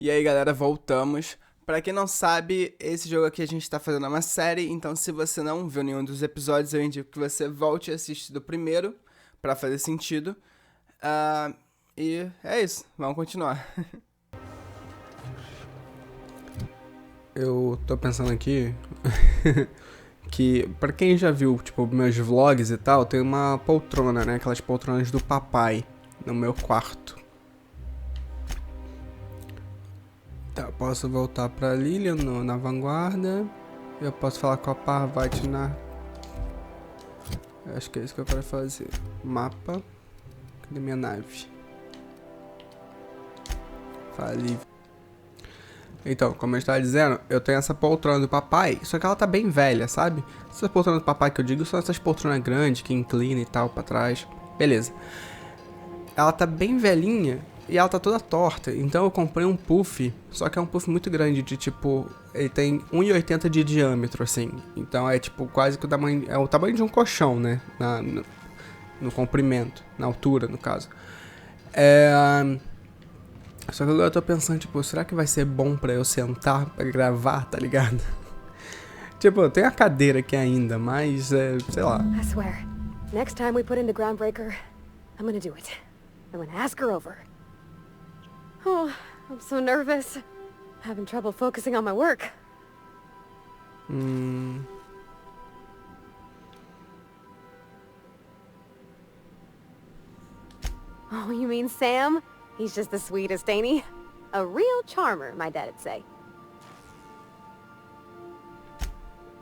E aí, galera, voltamos. Pra quem não sabe, esse jogo aqui a gente tá fazendo uma série, então se você não viu nenhum dos episódios, eu indico que você volte e assista do primeiro, pra fazer sentido. Ah, e é isso, vamos continuar. Eu tô pensando aqui que, pra quem já viu, tipo, meus vlogs e tal, tem uma poltrona, né? Aquelas poltronas do papai no meu quarto. Tá, eu posso voltar pra Lilian na vanguarda. Eu posso falar com a Parvati na... Acho que é isso que eu quero fazer. Mapa. Cadê minha nave? Fale. Então, como eu estava dizendo, eu tenho essa poltrona do papai, só que ela tá bem velha, sabe? Essas poltronas do papai que eu digo são essas poltronas grandes que inclina e tal pra trás. Beleza. Ela tá bem velhinha e ela tá toda torta, então eu comprei um puff, só que é um puff muito grande, de tipo, ele tem 1,80 de diâmetro, assim. Então é tipo quase que o tamanho, é o tamanho de um colchão, né? No comprimento, na altura, no caso. Só que agora eu tô pensando, tipo, será que vai ser bom pra eu sentar pra gravar, tá ligado? Tipo, tem a cadeira aqui ainda, mas, sei lá. I swear, next time we put into Groundbreaker, I'm gonna do it. I'm gonna ask her over. Oh, I'm so nervous. Having trouble focusing on my work. Oh, you mean Sam? He's just the sweetest, ain't he? A real charmer, my dad'd say.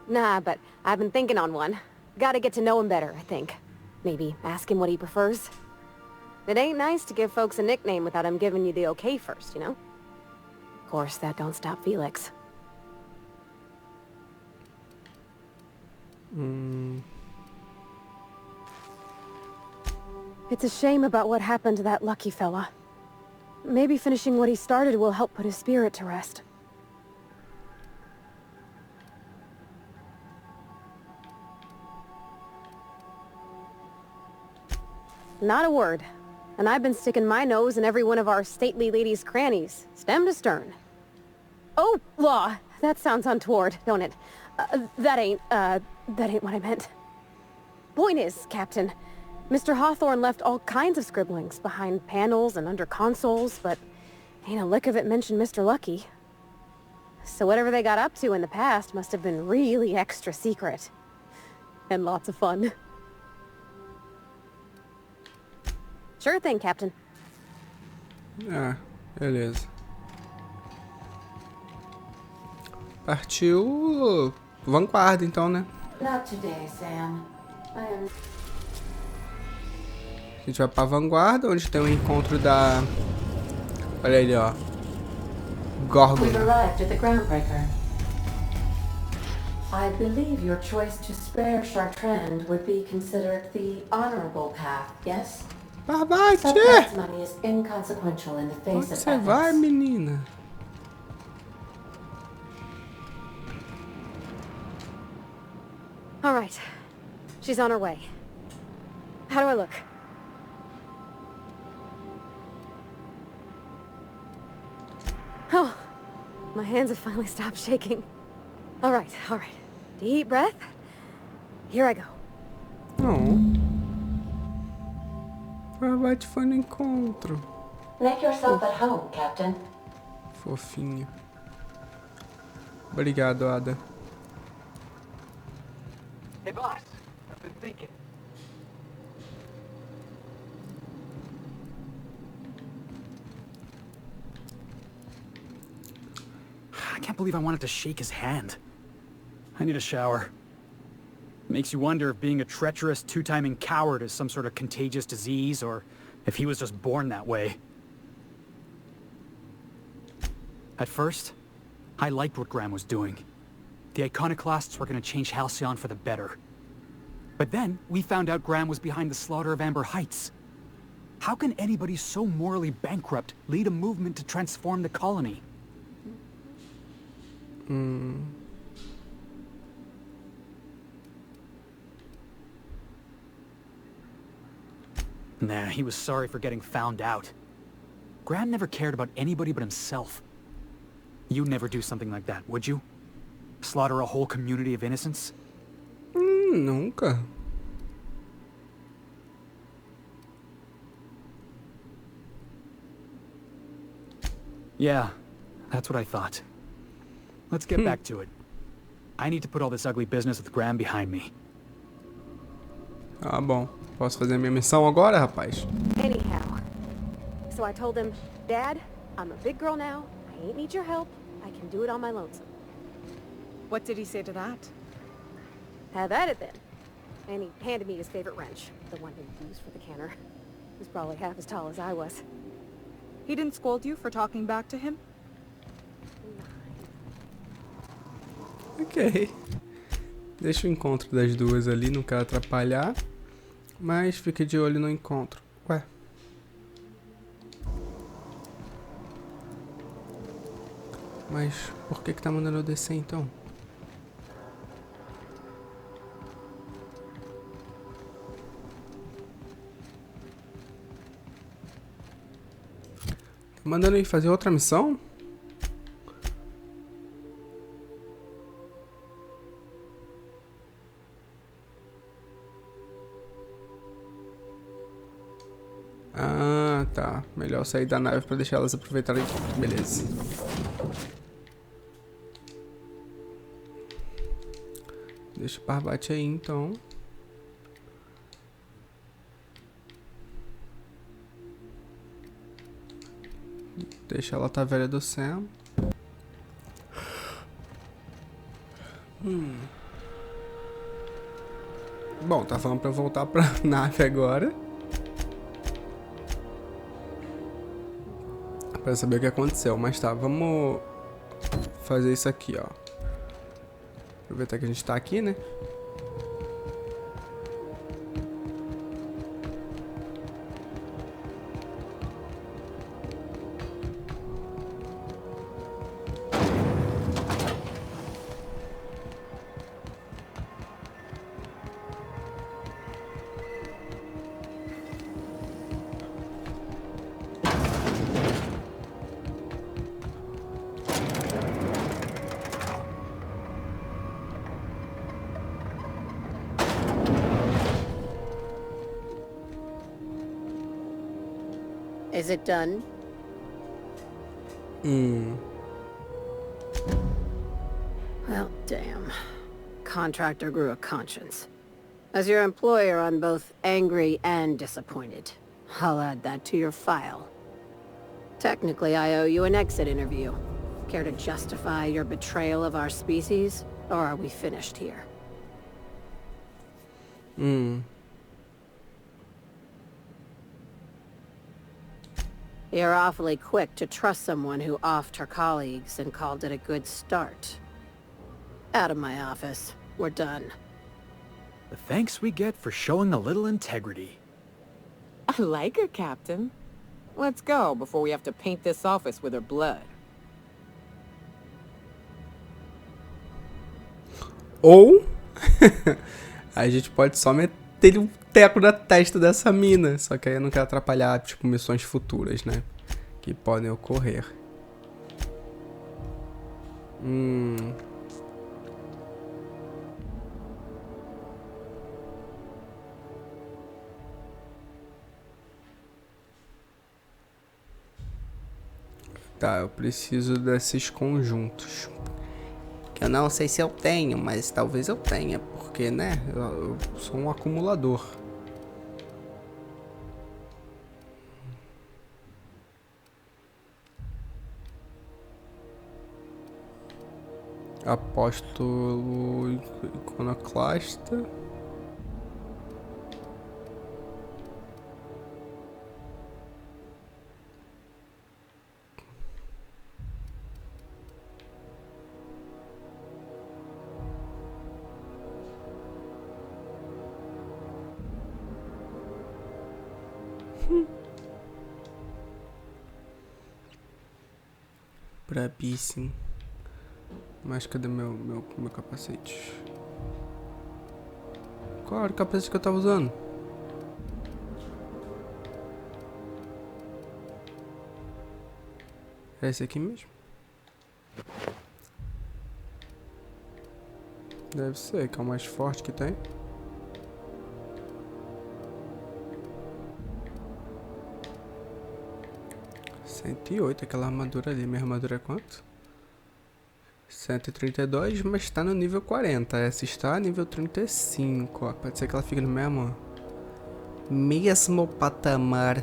Nah, but I've been thinking on one. Gotta get to know him better, I think. Maybe ask him what he prefers. It ain't nice to give folks a nickname without him giving you the okay first, you know? Of course, that don't stop Felix. It's a shame about what happened to that lucky fella. Maybe finishing what he started will help put his spirit to rest. Not a word. And I've been sticking my nose in every one of our stately ladies' crannies, stem to stern. Oh, law! That sounds untoward, don't it? That ain't what I meant. Point is, Captain, Mr. Hawthorne left all kinds of scribblings behind panels and under consoles, but ain't a lick of it mentioned Mr. Lucky. So whatever they got up to in the past must have been really extra secret. And lots of fun. Sure thing, Captain. Ah, beleza. Partiu vanguarda, então, né? Not today, Sam. I am... A gente vai pra vanguarda, onde tem o encontro da... Olha ali, ó. We've Górgona. arrived at the Groundbreaker. I believe your choice to spare Chartrand would be considered the honorable path, yes? Parvati! Subclass money is inconsequential in the face Onde of você vai, ethics. menina? All right. She's on her way. How do I look? Oh, my hands have finally stopped shaking. All right, all right. Deep breath. Here I go. Não. Parvati foi no encontro. Make yourself at home, Captain. Fofinho. Obrigado, Ada. Hey, boss. I've been thinking. I can't believe I wanted to shake his hand. I need a shower. Makes you wonder if being a treacherous, two-timing coward is some sort of contagious disease, or if he was just born that way. At first, I liked what Graham was doing. The Iconoclasts were going to change Halcyon for the better. But then, we found out Graham was behind the slaughter of Amber Heights. How can anybody so morally bankrupt lead a movement to transform the colony? Nah, he was sorry for getting found out. Graham never cared about anybody but himself. You'd never do something like that, would you? Slaughter a whole community of innocents? Nunca. Yeah, that's what I thought. Let's get back to it. I need to put all this ugly business with Graham behind me. Ah, bom. Posso fazer a minha missão agora, rapaz? Anyhow, so I told him, Dad, I'm a big girl now. I ain't need your help. I can do it on my lonesome. What did he say to that? Have at it then. And he handed me his favorite wrench, the one he used for the canner. He was probably half as tall as I was. He didn't scold you for talking back to him? Ok. Deixa o encontro das duas ali, não quero atrapalhar. Mas fique de olho no encontro. Ué. Mas por que tá mandando eu descer então? Tá mandando eu ir fazer outra missão? Ah, tá. Melhor sair da nave pra deixar elas aproveitarem. Beleza. Deixa o Parvati aí, então. Deixa ela tá velha do Sam. Bom, tá falando pra eu voltar pra nave agora. Pra saber o que aconteceu. Mas tá, vamos fazer isso aqui, ó. Aproveitar que a gente tá aqui, né? Is it done? Well, damn. Contractor grew a conscience. As your employer, I'm both angry and disappointed. I'll add that to your file. Technically, I owe you an exit interview. Care to justify your betrayal of our species? Or are we finished here? You're awfully quick to trust someone who offed her colleagues and called it a good start. Out of my office. We're done. The thanks we get for showing a little integrity. I like her, Captain. Let's go before we have to paint this office with her blood. Ou a gente pode só meter um teco na testa dessa mina. Só que aí eu não quero atrapalhar, tipo, missões futuras, né? Que podem ocorrer. Tá, eu preciso desses conjuntos. Que eu não sei se eu tenho, mas talvez eu tenha. Porque, né, eu sou um acumulador. Apóstolo Iconoclasta. Brabíssimo. Mas cadê meu capacete? Qual era o capacete que eu tava usando? É esse aqui mesmo? Deve ser, que é o mais forte que tem. R$108, aquela armadura ali. Minha armadura é quanto? 132, mas está no nível 40. Essa está nível 35, ó. Pode ser que ela fique no mesmo patamar.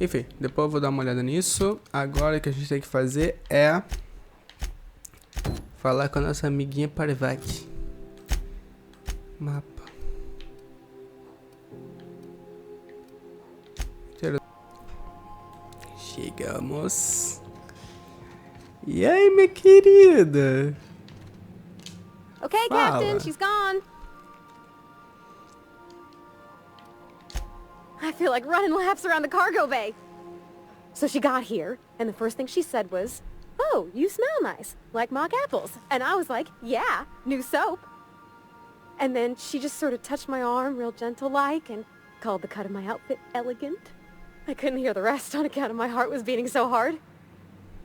Enfim, depois eu vou dar uma olhada nisso. Agora o que a gente tem que fazer é falar com a nossa amiguinha Parvati. Mapa. Chegamos. E aí, minha querida? Okay, Fala. Captain, she's gone. I feel like running laps around the cargo bay. So she got here, and the first thing she said was, "Oh, you smell nice, like mock apples." And I was like, "Yeah, new soap." And then she just sort of touched my arm real gentle-like and called the cut of my outfit elegant. I couldn't hear the rest on account of my heart was beating so hard.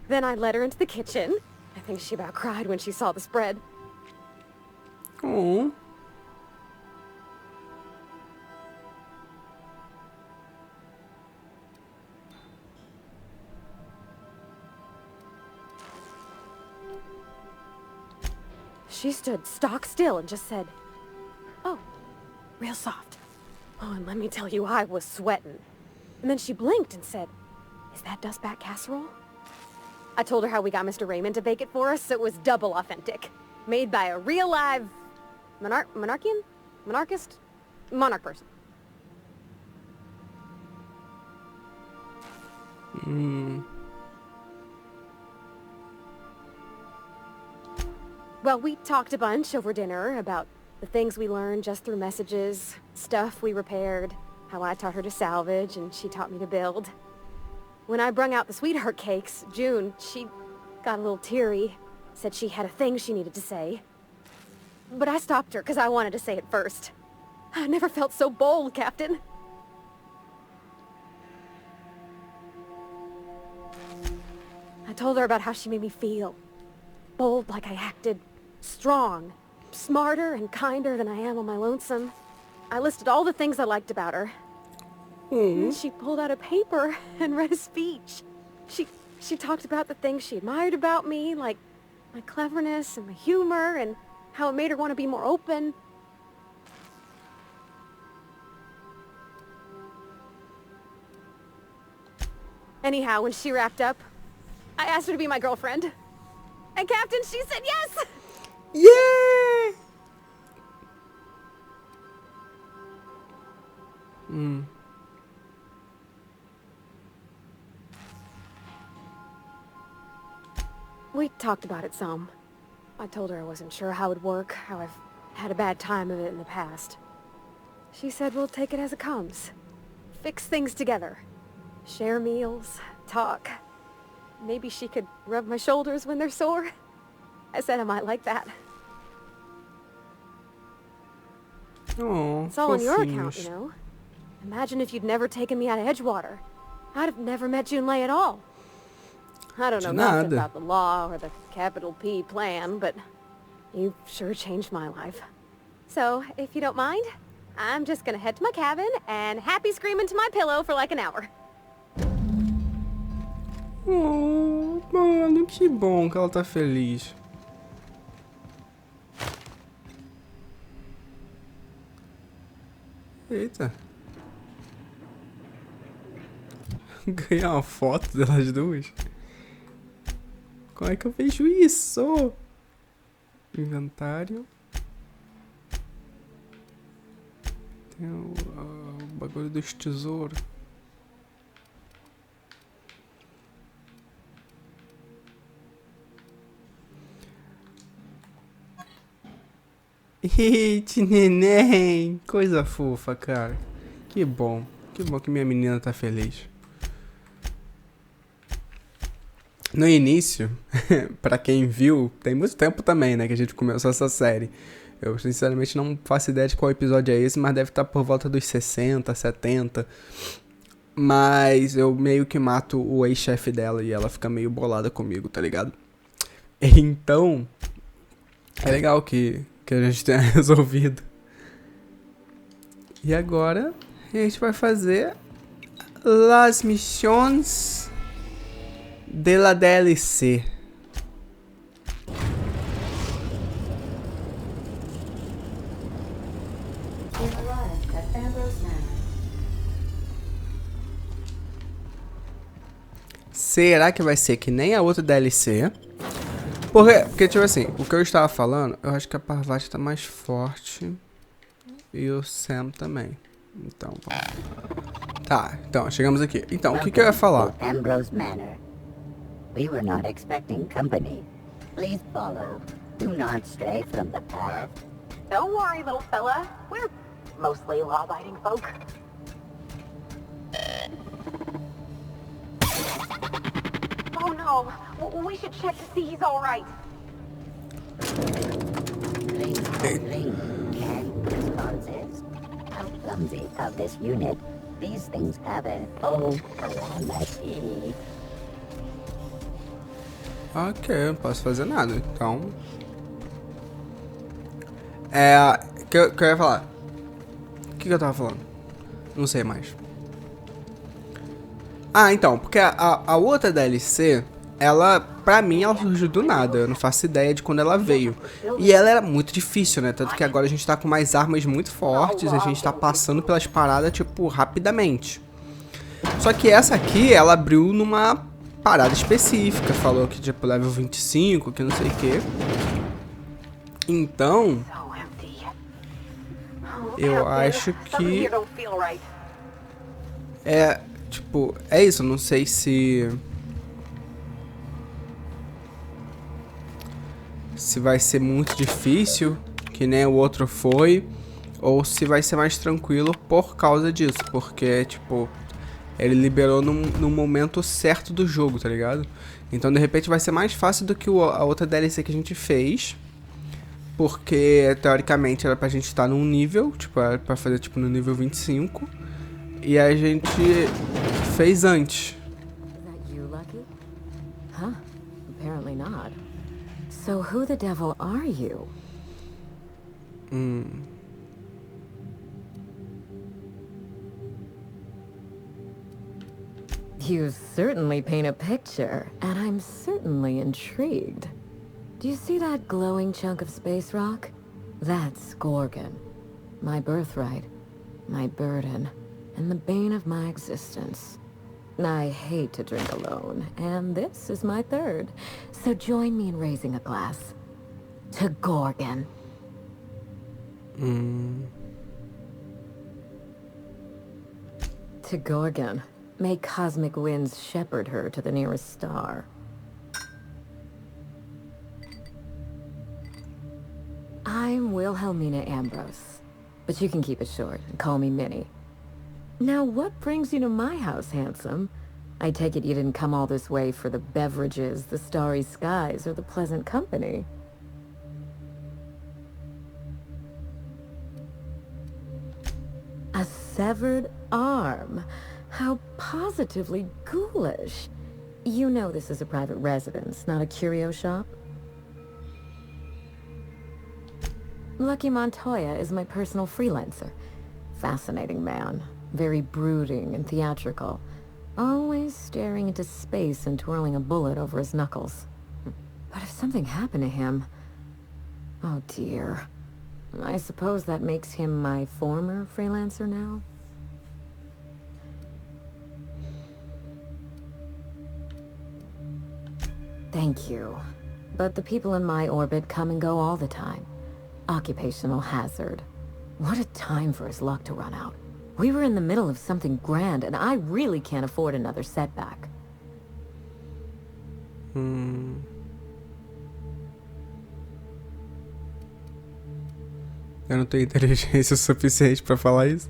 Then I led her into the kitchen. I think she about cried when she saw the spread. Oh. She stood stock still and just said, "Oh, real soft." Oh, and let me tell you, I was sweating. And then she blinked and said, "Is that dustback casserole?" I told her how we got Mr. Raymond to bake it for us, so it was double authentic. Made by a real live monarchist? Monarch person. Well, we talked a bunch over dinner about the things we learned just through messages, stuff we repaired, how I taught her to salvage and she taught me to build. When I brung out the sweetheart cakes, June, she got a little teary, said she had a thing she needed to say. But I stopped her because I wanted to say it first. I never felt so bold, Captain. I told her about how she made me feel. Bold like I acted. Strong. Smarter and kinder than I am on my lonesome. I listed all the things I liked about her. And then she pulled out a paper and read a speech. She talked about the things she admired about me, like my cleverness and my humor, and how it made her want to be more open. Anyhow, when she wrapped up, I asked her to be my girlfriend. And Captain, she said yes! Yeah! We talked about it some. I told her I wasn't sure how it would work, how I've had a bad time of it in the past. She said we'll take it as it comes. Fix things together. Share meals, talk. Maybe she could rub my shoulders when they're sore. I said I might like that. Oh, It's all on your account, fofinhos. you know. Imagine if you'd never taken me out of Edgewater. I'd have never met Junlei at all. I don't know De nothing nada. about the law or the capital P plan, but you've sure changed my life. So, if you don't mind, I'm just gonna head to my cabin and happy scream into my pillow for like an hour. Oh, mano, que bom que ela tá feliz. Eita. Ganhar uma foto delas duas? Como é que eu vejo isso? Inventário. Tem o bagulho dos tesouros. Eita, neném! Coisa fofa, cara. Que bom. Que bom que minha menina tá feliz. No início, pra quem viu, tem muito tempo também, né, que a gente começou essa série. Eu, sinceramente, não faço ideia de qual episódio é esse, mas deve estar por volta dos 60, 70. Mas eu meio que mato o ex-chefe dela e ela fica meio bolada comigo, tá ligado? Então, é legal que a gente tenha resolvido. E agora, a gente vai fazer Las Missões de la DLC. You arrived at Ambrose Manor. Será que vai ser que nem a outra DLC? Porque, tipo assim, o que eu estava falando, eu acho que a Parvati tá mais forte. E o Sam também. Então, vamos. Tá, então, chegamos aqui. Então, o que eu ia falar? To Ambrose Manor. We were not expecting company. Please follow. Do not stray from the path. Don't worry, little fella. We're mostly law-abiding folk. Oh no, we should check to see he's all right. Ring. Canned responses. How clumsy of this unit. These things happen. Oh, calamity. Ok, eu não posso fazer nada, então... que eu ia falar? O que eu tava falando? Não sei mais. Ah, então, porque a outra DLC, ela, pra mim, ela surgiu do nada. Eu não faço ideia de quando ela veio. E ela era muito difícil, né? Tanto que agora a gente tá com mais armas muito fortes, a gente tá passando pelas paradas, tipo, rapidamente. Só que essa aqui, ela abriu numa parada específica. Falou que, tipo, level 25, que não sei o quê. Então, eu acho que... Tipo, é isso, não sei se vai ser muito difícil, que nem o outro foi, ou se vai ser mais tranquilo por causa disso, porque, tipo, ele liberou no momento certo do jogo, tá ligado? Então, de repente, vai ser mais fácil do que a outra DLC que a gente fez, porque, teoricamente, era pra gente estar num nível, tipo, era pra fazer, tipo, no nível 25, e a gente fez antes. Is that you, Lucky? Huh? Apparently not. So who the devil are you? You certainly paint a picture, and I'm certainly intrigued. Do you see that glowing chunk of space rock? That's Gorgon. My birthright, my burden, and the bane of my existence. I hate to drink alone, and this is my third. So join me in raising a glass. To Gorgon. To Gorgon. May cosmic winds shepherd her to the nearest star. I'm Wilhelmina Ambrose, but you can keep it short and call me Minnie. Now, what brings you to my house, handsome? I take it you didn't come all this way for the beverages, the starry skies, or the pleasant company. A severed arm. How positively ghoulish. You know this is a private residence, not a curio shop? Lucky Montoya is my personal freelancer. Fascinating man. Very brooding and theatrical. Always staring into space and twirling a bullet over his knuckles. But if something happened to him... Oh dear. I suppose that makes him my former freelancer now? Thank you. But the people in my orbit come and go all the time. Occupational hazard. What a time for his luck to run out. We were in the middle of something grand, and I really can't afford another setback. Eu não tenho inteligência suficiente pra falar isso.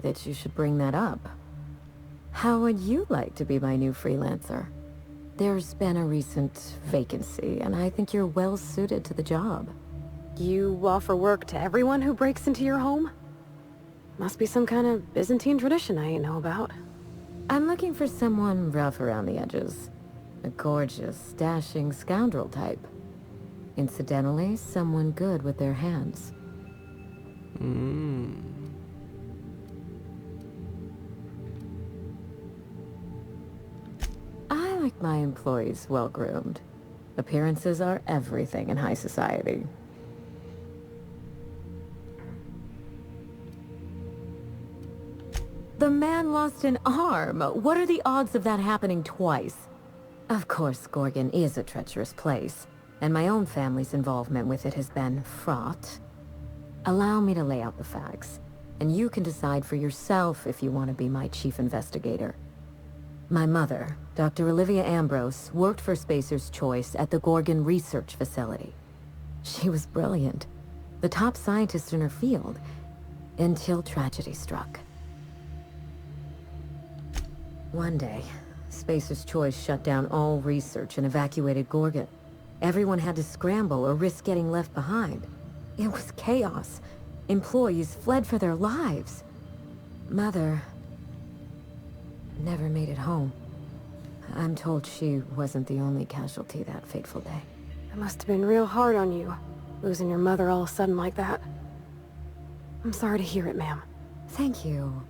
that you should bring that up. How would you like to be my new freelancer? There's been a recent vacancy, and I think you're well suited to the job. You offer work to everyone who breaks into your home? Must be some kind of Byzantine tradition I ain't know about. I'm looking for someone rough around the edges. A gorgeous, dashing scoundrel type. Incidentally, someone good with their hands. I like my employees well-groomed. Appearances are everything in high society. The man lost an arm. What are the odds of that happening twice? Of course, Gorgon is a treacherous place, and my own family's involvement with it has been fraught. Allow me to lay out the facts, and you can decide for yourself if you want to be my chief investigator. My mother, Dr. Olivia Ambrose, worked for Spacer's Choice at the Gorgon Research Facility. She was brilliant, the top scientist in her field, until tragedy struck. One day, Spacer's Choice shut down all research and evacuated Gorgon. Everyone had to scramble or risk getting left behind. It was chaos. Employees fled for their lives. Mother never made it home. I'm told she wasn't the only casualty that fateful day. It must have been real hard on you, losing your mother all of a sudden like that. I'm sorry to hear it, ma'am. Thank you.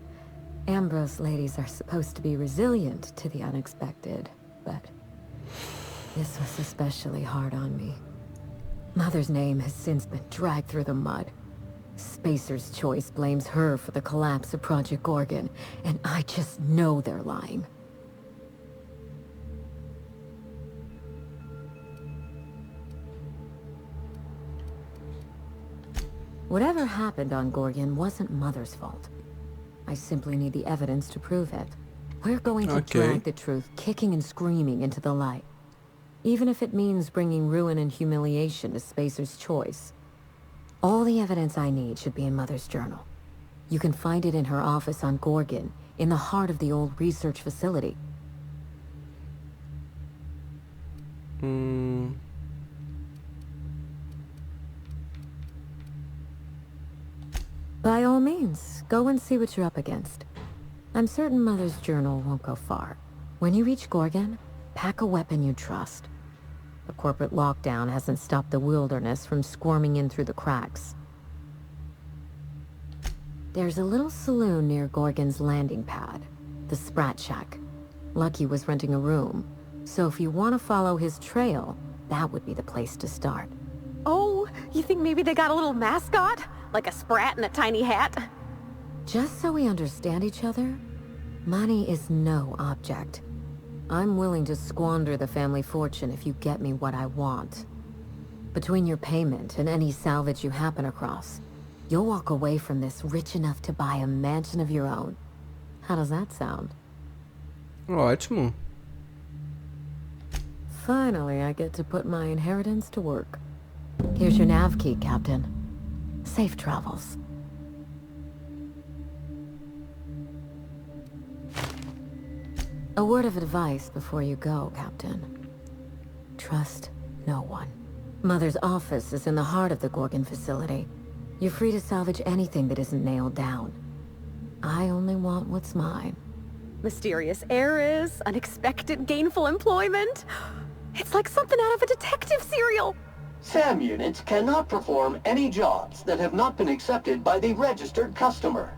Ambrose ladies are supposed to be resilient to the unexpected, but this was especially hard on me. Mother's name has since been dragged through the mud. Spacer's Choice blames her for the collapse of Project Gorgon, and I just know they're lying. Whatever happened on Gorgon wasn't Mother's fault. I simply need the evidence to prove it. We're going to drag the truth kicking and screaming into the light. Even if it means bringing ruin and humiliation to Spacer's Choice. All the evidence I need should be in Mother's journal. You can find it in her office on Gorgon, in the heart of the old research facility. By all means, go and see what you're up against. I'm certain Mother's journal won't go far. When you reach Gorgon, pack a weapon you trust. The corporate lockdown hasn't stopped the wilderness from squirming in through the cracks. There's a little saloon near Gorgon's landing pad, the Sprat Shack. Lucky was renting a room, so if you want to follow his trail, that would be the place to start. Oh, you think maybe they got a little mascot? Like a sprat in a tiny hat? Just so we understand each other, money is no object. I'm willing to squander the family fortune if you get me what I want. Between your payment and any salvage you happen across, you'll walk away from this rich enough to buy a mansion of your own. How does that sound? Ótimo. Finally, I get to put my inheritance to work. Here's your nav key, Captain. Safe travels. A word of advice before you go, Captain. Trust no one. Mother's office is in the heart of the Gorgon facility. You're free to salvage anything that isn't nailed down. I only want what's mine. Mysterious heiress, unexpected gainful employment. It's like something out of a detective serial. SAM units cannot perform any jobs that have not been accepted by the registered customer.